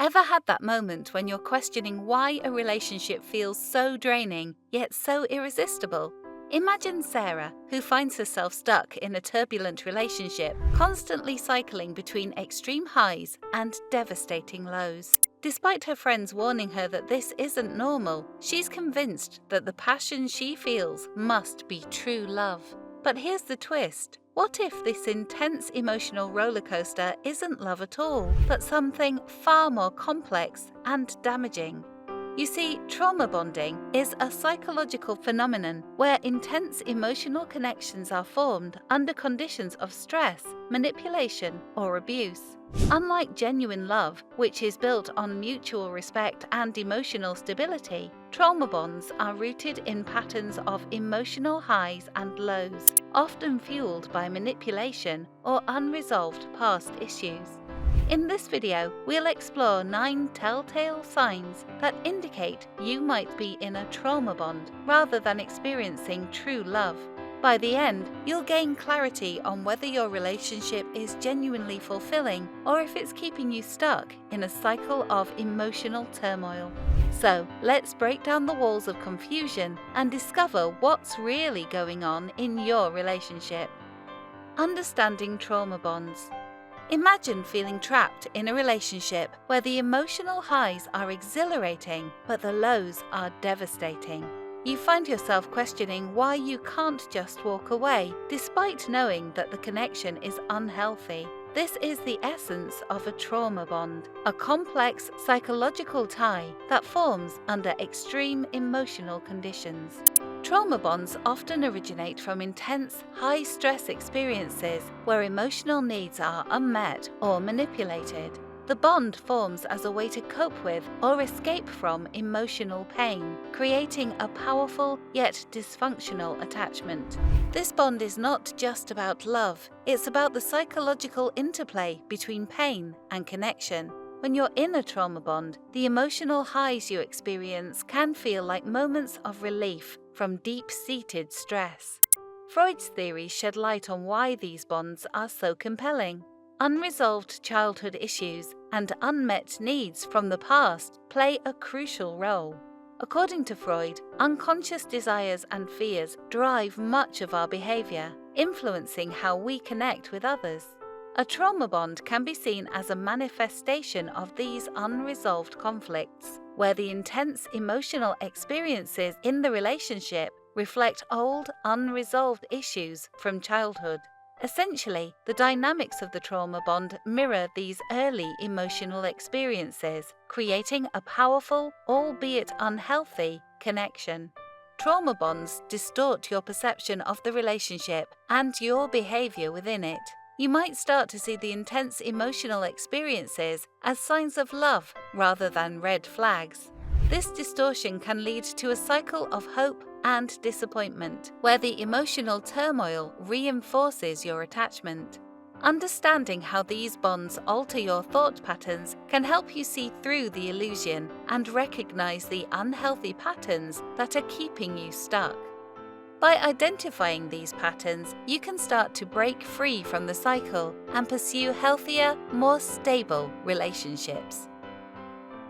Ever had that moment when you're questioning why a relationship feels so draining, yet so irresistible? Imagine Sarah, who finds herself stuck in a turbulent relationship, constantly cycling between extreme highs and devastating lows. Despite her friends warning her that this isn't normal, she's convinced that the passion she feels must be true love. But here's the twist. What if this intense emotional rollercoaster isn't love at all, but something far more complex and damaging? You see, trauma bonding is a psychological phenomenon where intense emotional connections are formed under conditions of stress, manipulation, or abuse. Unlike genuine love, which is built on mutual respect and emotional stability, trauma bonds are rooted in patterns of emotional highs and lows, often fueled by manipulation or unresolved past issues. In this video, we'll explore 9 telltale signs that indicate you might be in a trauma bond rather than experiencing true love. By the end, you'll gain clarity on whether your relationship is genuinely fulfilling or if it's keeping you stuck in a cycle of emotional turmoil. So, let's break down the walls of confusion and discover what's really going on in your relationship. Understanding trauma bonds. Imagine feeling trapped in a relationship where the emotional highs are exhilarating, but the lows are devastating. You find yourself questioning why you can't just walk away, despite knowing that the connection is unhealthy. This is the essence of a trauma bond, a complex psychological tie that forms under extreme emotional conditions. Trauma bonds often originate from intense, high-stress experiences where emotional needs are unmet or manipulated. The bond forms as a way to cope with or escape from emotional pain, creating a powerful yet dysfunctional attachment. This bond is not just about love, it's about the psychological interplay between pain and connection. When you're in a trauma bond, the emotional highs you experience can feel like moments of relief from deep-seated stress. Freud's theories shed light on why these bonds are so compelling. Unresolved childhood issues and unmet needs from the past play a crucial role. According to Freud, unconscious desires and fears drive much of our behavior, influencing how we connect with others. A trauma bond can be seen as a manifestation of these unresolved conflicts, where the intense emotional experiences in the relationship reflect old, unresolved issues from childhood. Essentially, the dynamics of the trauma bond mirror these early emotional experiences, creating a powerful, albeit unhealthy, connection. Trauma bonds distort your perception of the relationship and your behavior within it. You might start to see the intense emotional experiences as signs of love rather than red flags. This distortion can lead to a cycle of hope and disappointment, where the emotional turmoil reinforces your attachment. Understanding how these bonds alter your thought patterns can help you see through the illusion and recognize the unhealthy patterns that are keeping you stuck. By identifying these patterns, you can start to break free from the cycle and pursue healthier, more stable relationships.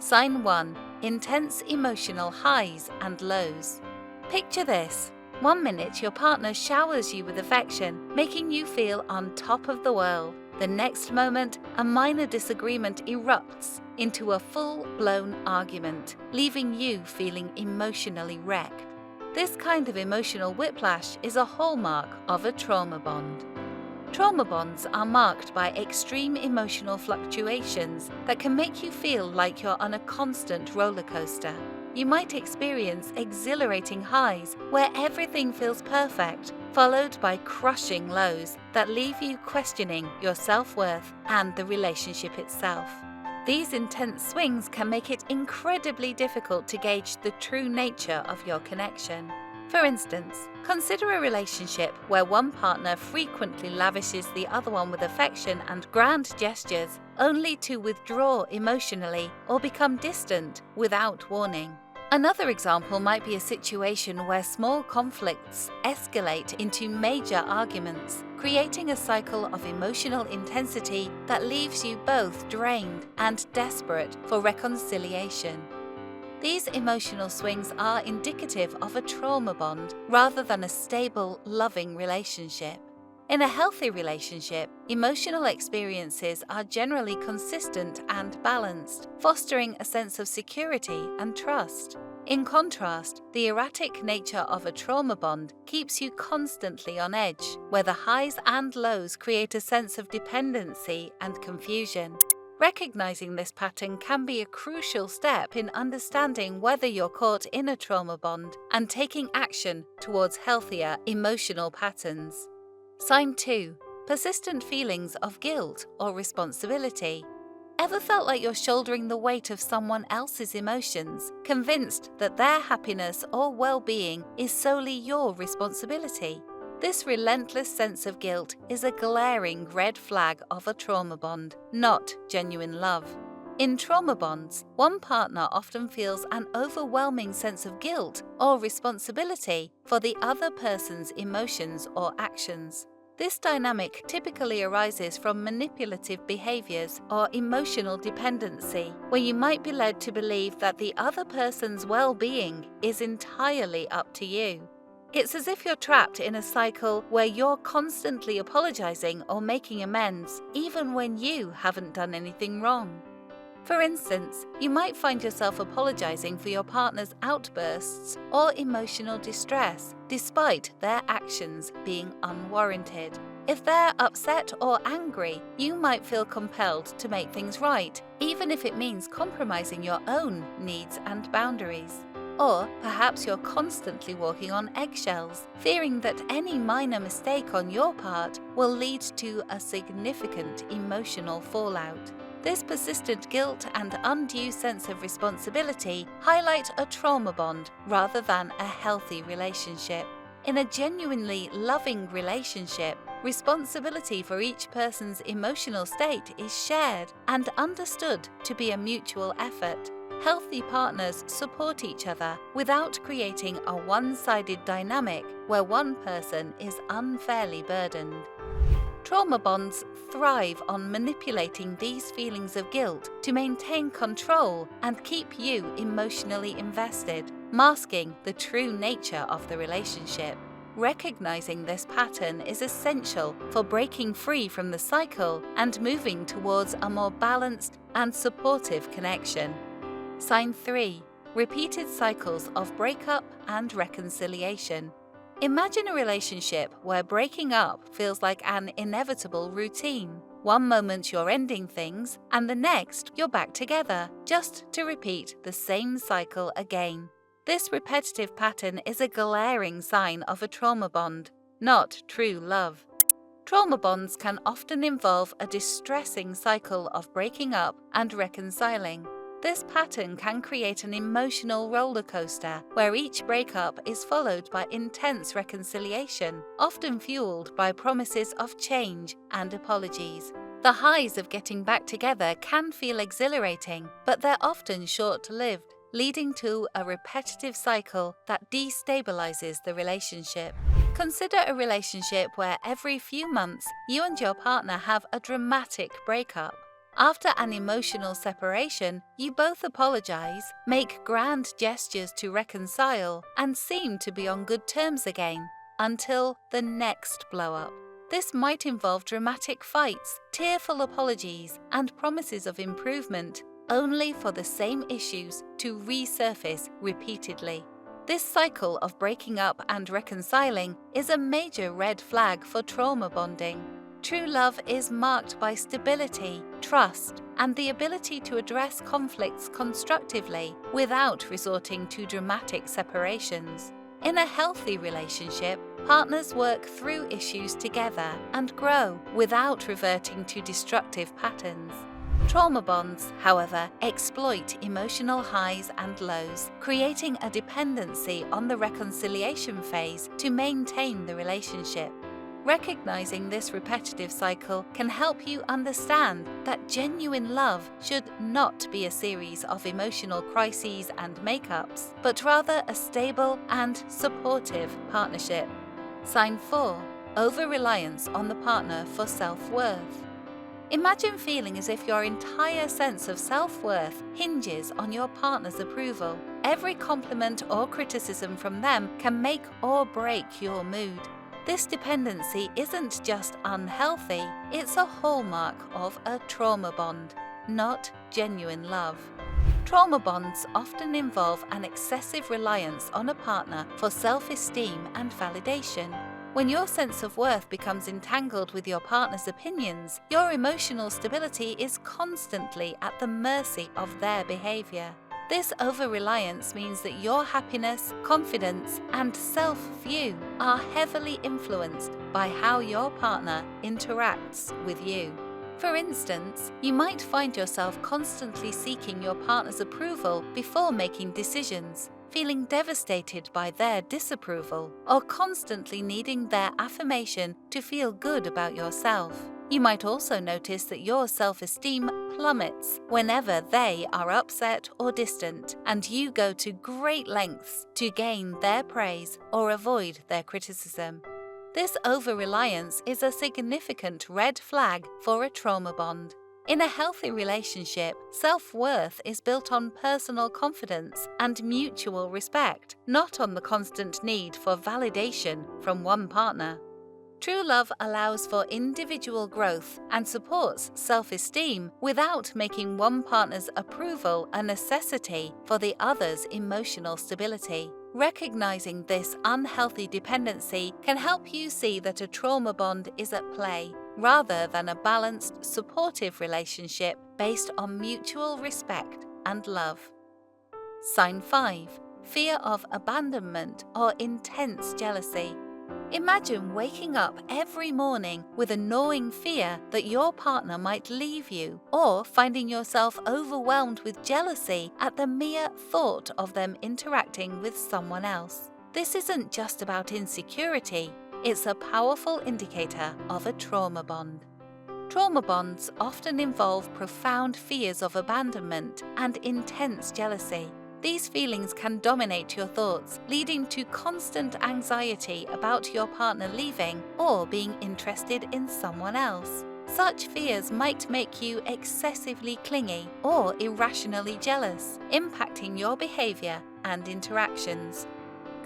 Sign 1. Intense emotional highs and lows. Picture this. 1 minute your partner showers you with affection, making you feel on top of the world. The next moment, a minor disagreement erupts into a full-blown argument, leaving you feeling emotionally wrecked. This kind of emotional whiplash is a hallmark of a trauma bond. Trauma bonds are marked by extreme emotional fluctuations that can make you feel like you're on a constant roller coaster. You might experience exhilarating highs where everything feels perfect, followed by crushing lows that leave you questioning your self-worth and the relationship itself. These intense swings can make it incredibly difficult to gauge the true nature of your connection. For instance, consider a relationship where one partner frequently lavishes the other one with affection and grand gestures, only to withdraw emotionally or become distant without warning. Another example might be a situation where small conflicts escalate into major arguments, creating a cycle of emotional intensity that leaves you both drained and desperate for reconciliation. These emotional swings are indicative of a trauma bond rather than a stable, loving relationship. In a healthy relationship, emotional experiences are generally consistent and balanced, fostering a sense of security and trust. In contrast, the erratic nature of a trauma bond keeps you constantly on edge, where the highs and lows create a sense of dependency and confusion. Recognizing this pattern can be a crucial step in understanding whether you're caught in a trauma bond and taking action towards healthier emotional patterns. Sign 2. Persistent feelings of guilt or responsibility. Ever felt like you're shouldering the weight of someone else's emotions, convinced that their happiness or well-being is solely your responsibility? This relentless sense of guilt is a glaring red flag of a trauma bond, not genuine love. In trauma bonds, one partner often feels an overwhelming sense of guilt or responsibility for the other person's emotions or actions. This dynamic typically arises from manipulative behaviors or emotional dependency, where you might be led to believe that the other person's well-being is entirely up to you. It's as if you're trapped in a cycle where you're constantly apologizing or making amends, even when you haven't done anything wrong. For instance, you might find yourself apologizing for your partner's outbursts or emotional distress, despite their actions being unwarranted. If they're upset or angry, you might feel compelled to make things right, even if it means compromising your own needs and boundaries. Or perhaps you're constantly walking on eggshells, fearing that any minor mistake on your part will lead to a significant emotional fallout. This persistent guilt and undue sense of responsibility highlight a trauma bond rather than a healthy relationship. In a genuinely loving relationship, responsibility for each person's emotional state is shared and understood to be a mutual effort. Healthy partners support each other without creating a one-sided dynamic where one person is unfairly burdened. Trauma bonds thrive on manipulating these feelings of guilt to maintain control and keep you emotionally invested, masking the true nature of the relationship. Recognizing this pattern is essential for breaking free from the cycle and moving towards a more balanced and supportive connection. Sign 3. Repeated cycles of breakup and reconciliation. Imagine a relationship where breaking up feels like an inevitable routine. One moment you're ending things, and the next you're back together, just to repeat the same cycle again. This repetitive pattern is a glaring sign of a trauma bond, not true love. Trauma bonds can often involve a distressing cycle of breaking up and reconciling. This pattern can create an emotional roller coaster where each breakup is followed by intense reconciliation, often fueled by promises of change and apologies. The highs of getting back together can feel exhilarating, but they're often short-lived, leading to a repetitive cycle that destabilizes the relationship. Consider a relationship where every few months you and your partner have a dramatic breakup. After an emotional separation, you both apologize, make grand gestures to reconcile, and seem to be on good terms again, until the next blow-up. This might involve dramatic fights, tearful apologies, and promises of improvement, only for the same issues to resurface repeatedly. This cycle of breaking up and reconciling is a major red flag for trauma bonding. True love is marked by stability, trust, and the ability to address conflicts constructively without resorting to dramatic separations. In a healthy relationship, partners work through issues together and grow without reverting to destructive patterns. Trauma bonds, however, exploit emotional highs and lows, creating a dependency on the reconciliation phase to maintain the relationship. Recognizing this repetitive cycle can help you understand that genuine love should not be a series of emotional crises and makeups, but rather a stable and supportive partnership. Sign 4. over-reliance on the partner for self-worth. Imagine feeling as if your entire sense of self-worth hinges on your partner's approval. Every compliment or criticism from them can make or break your mood. This dependency isn't just unhealthy, it's a hallmark of a trauma bond, not genuine love. Trauma bonds often involve an excessive reliance on a partner for self-esteem and validation. When your sense of worth becomes entangled with your partner's opinions, your emotional stability is constantly at the mercy of their behavior. This over-reliance means that your happiness, confidence, and self-view are heavily influenced by how your partner interacts with you. For instance, you might find yourself constantly seeking your partner's approval before making decisions, feeling devastated by their disapproval, or constantly needing their affirmation to feel good about yourself. You might also notice that your self-esteem plummets whenever they are upset or distant, and you go to great lengths to gain their praise or avoid their criticism. This over-reliance is a significant red flag for a trauma bond. In a healthy relationship, self-worth is built on personal confidence and mutual respect, not on the constant need for validation from one partner. True love allows for individual growth and supports self-esteem without making one partner's approval a necessity for the other's emotional stability. Recognizing this unhealthy dependency can help you see that a trauma bond is at play, rather than a balanced, supportive relationship based on mutual respect and love. Sign 5. Fear of abandonment or intense jealousy. Imagine waking up every morning with a gnawing fear that your partner might leave you, or finding yourself overwhelmed with jealousy at the mere thought of them interacting with someone else. This isn't just about insecurity, it's a powerful indicator of a trauma bond. Trauma bonds often involve profound fears of abandonment and intense jealousy. These feelings can dominate your thoughts, leading to constant anxiety about your partner leaving or being interested in someone else. Such fears might make you excessively clingy or irrationally jealous, impacting your behavior and interactions.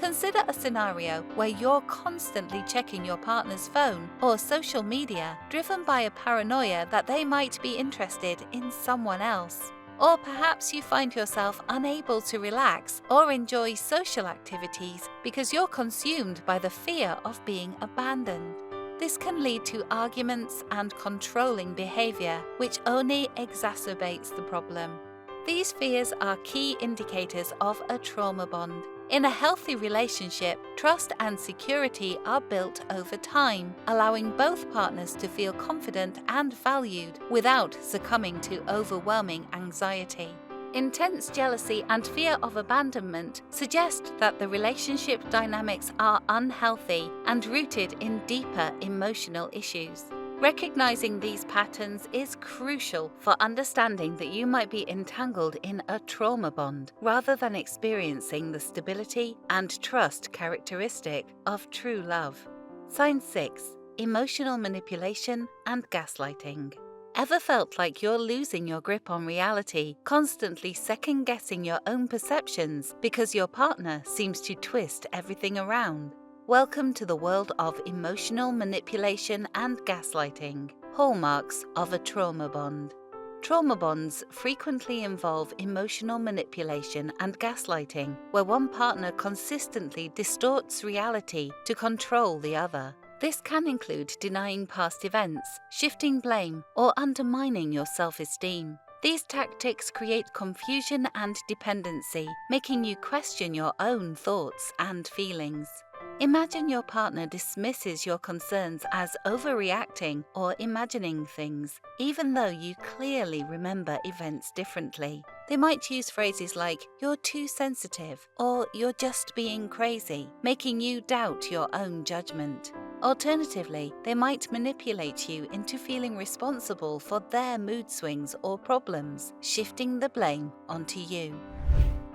Consider a scenario where you're constantly checking your partner's phone or social media, driven by a paranoia that they might be interested in someone else. Or perhaps you find yourself unable to relax or enjoy social activities because you're consumed by the fear of being abandoned. This can lead to arguments and controlling behavior, which only exacerbates the problem. These fears are key indicators of a trauma bond. In a healthy relationship, trust and security are built over time, allowing both partners to feel confident and valued without succumbing to overwhelming anxiety. Intense jealousy and fear of abandonment suggest that the relationship dynamics are unhealthy and rooted in deeper emotional issues. Recognizing these patterns is crucial for understanding that you might be entangled in a trauma bond rather than experiencing the stability and trust characteristic of true love. Sign 6. Emotional manipulation and gaslighting. Ever felt like you're losing your grip on reality, constantly second-guessing your own perceptions because your partner seems to twist everything around? Welcome to the world of emotional manipulation and gaslighting, hallmarks of a trauma bond. Trauma bonds frequently involve emotional manipulation and gaslighting, where one partner consistently distorts reality to control the other. This can include denying past events, shifting blame, or undermining your self-esteem. These tactics create confusion and dependency, making you question your own thoughts and feelings. Imagine your partner dismisses your concerns as overreacting or imagining things, even though you clearly remember events differently. They might use phrases like, "You're too sensitive," or "You're just being crazy," making you doubt your own judgment. Alternatively, they might manipulate you into feeling responsible for their mood swings or problems, shifting the blame onto you.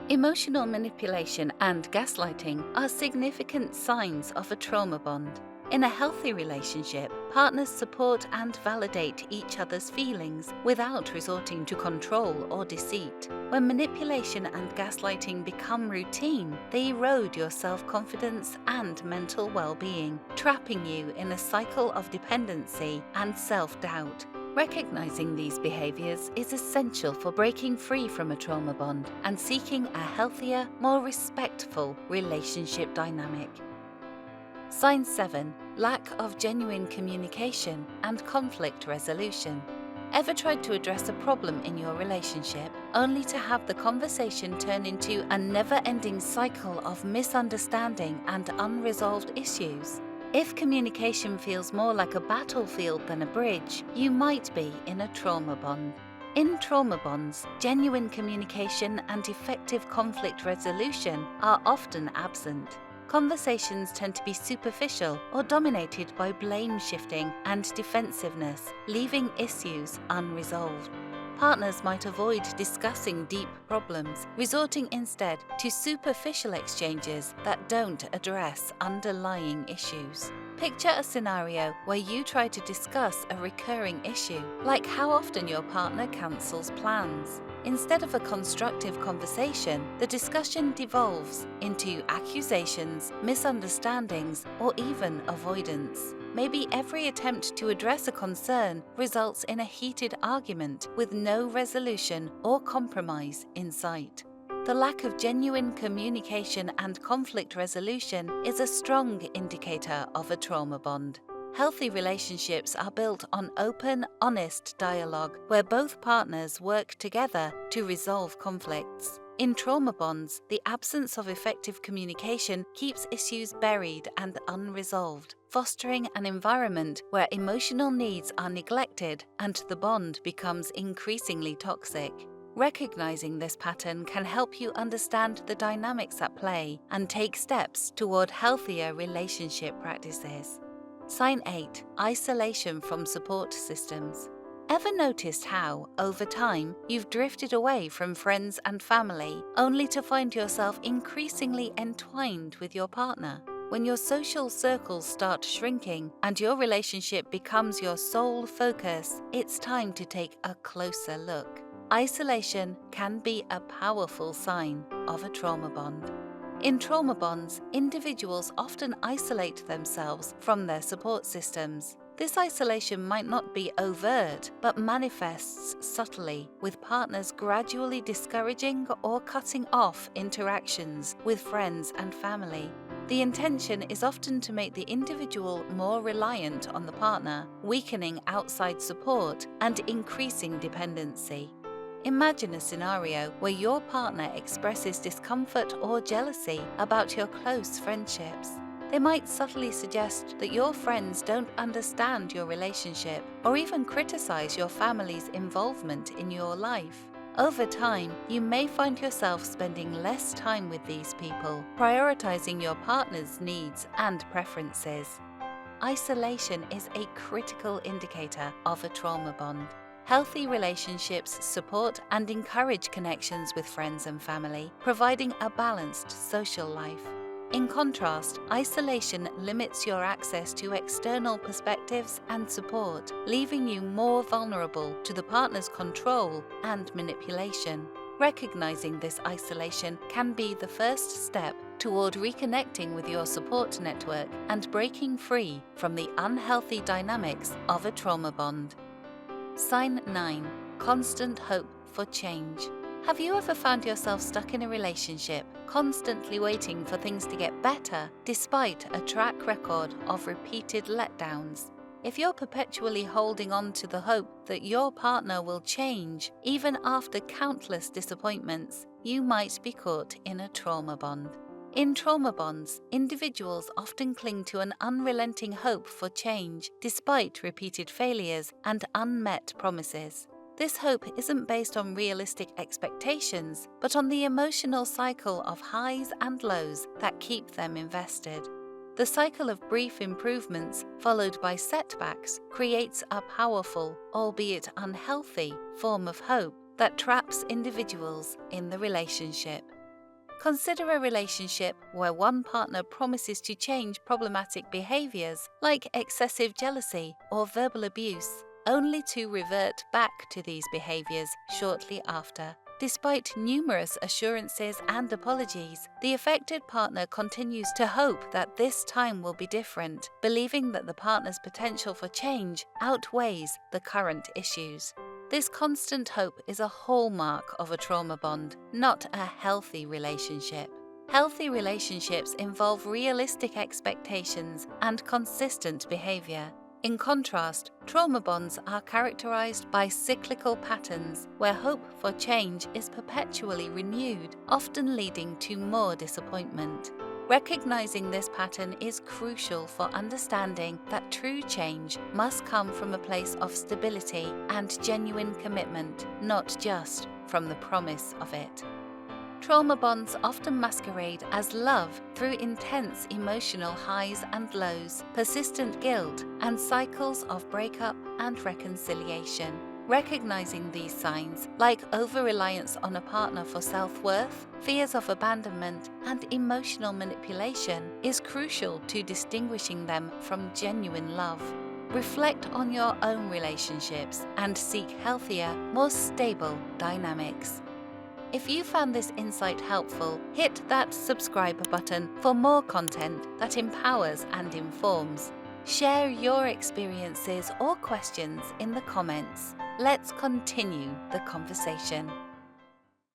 Emotional manipulation and gaslighting are significant signs of a trauma bond. In a healthy relationship, partners support and validate each other's feelings without resorting to control or deceit. When manipulation and gaslighting become routine, they erode your self-confidence and mental well-being, trapping you in a cycle of dependency and self-doubt. Recognizing these behaviors is essential for breaking free from a trauma bond and seeking a healthier, more respectful relationship dynamic. Sign 7. Lack of genuine communication and conflict resolution. Ever tried to address a problem in your relationship only to have the conversation turn into a never-ending cycle of misunderstanding and unresolved issues? If communication feels more like a battlefield than a bridge, you might be in a trauma bond. In trauma bonds, genuine communication and effective conflict resolution are often absent. Conversations tend to be superficial or dominated by blame shifting and defensiveness, leaving issues unresolved. Partners might avoid discussing deep problems, resorting instead to superficial exchanges that don't address underlying issues. Picture a scenario where you try to discuss a recurring issue, like how often your partner cancels plans. Instead of a constructive conversation, the discussion devolves into accusations, misunderstandings, or even avoidance. Maybe every attempt to address a concern results in a heated argument with no resolution or compromise in sight. The lack of genuine communication and conflict resolution is a strong indicator of a trauma bond. Healthy relationships are built on open, honest dialogue where both partners work together to resolve conflicts. In trauma bonds, the absence of effective communication keeps issues buried and unresolved, fostering an environment where emotional needs are neglected and the bond becomes increasingly toxic. Recognizing this pattern can help you understand the dynamics at play and take steps toward healthier relationship practices. Sign 8. Isolation from support systems. Ever noticed how, over time, you've drifted away from friends and family, only to find yourself increasingly entwined with your partner? When your social circles start shrinking and your relationship becomes your sole focus, it's time to take a closer look. Isolation can be a powerful sign of a trauma bond. In trauma bonds, individuals often isolate themselves from their support systems. This isolation might not be overt, but manifests subtly, with partners gradually discouraging or cutting off interactions with friends and family. The intention is often to make the individual more reliant on the partner, weakening outside support and increasing dependency. Imagine a scenario where your partner expresses discomfort or jealousy about your close friendships. They might subtly suggest that your friends don't understand your relationship or even criticize your family's involvement in your life. Over time, you may find yourself spending less time with these people, prioritizing your partner's needs and preferences. Isolation is a critical indicator of a trauma bond. Healthy relationships support and encourage connections with friends and family, providing a balanced social life. In contrast, isolation limits your access to external perspectives and support, leaving you more vulnerable to the partner's control and manipulation. Recognizing this isolation can be the first step toward reconnecting with your support network and breaking free from the unhealthy dynamics of a trauma bond. Sign 9. Constant hope for change. Have you ever found yourself stuck in a relationship, constantly waiting for things to get better despite a track record of repeated letdowns? If you're perpetually holding on to the hope that your partner will change, even after countless disappointments, you might be caught in a trauma bond. In trauma bonds, individuals often cling to an unrelenting hope for change despite repeated failures and unmet promises. This hope isn't based on realistic expectations, but on the emotional cycle of highs and lows that keep them invested. The cycle of brief improvements, followed by setbacks, creates a powerful, albeit unhealthy, form of hope that traps individuals in the relationship. Consider a relationship where one partner promises to change problematic behaviors like excessive jealousy or verbal abuse, only to revert back to these behaviors shortly after. Despite numerous assurances and apologies, the affected partner continues to hope that this time will be different, believing that the partner's potential for change outweighs the current issues. This constant hope is a hallmark of a trauma bond, not a healthy relationship. Healthy relationships involve realistic expectations and consistent behavior. In contrast, trauma bonds are characterized by cyclical patterns where hope for change is perpetually renewed, often leading to more disappointment. Recognizing this pattern is crucial for understanding that true change must come from a place of stability and genuine commitment, not just from the promise of it. Trauma bonds often masquerade as love through intense emotional highs and lows, persistent guilt, and cycles of breakup and reconciliation. Recognizing these signs, like over-reliance on a partner for self-worth, fears of abandonment, and emotional manipulation, is crucial to distinguishing them from genuine love. Reflect on your own relationships and seek healthier, more stable dynamics. If you found this insight helpful, hit that subscribe button for more content that empowers and informs. Share your experiences or questions in the comments. Let's continue the conversation.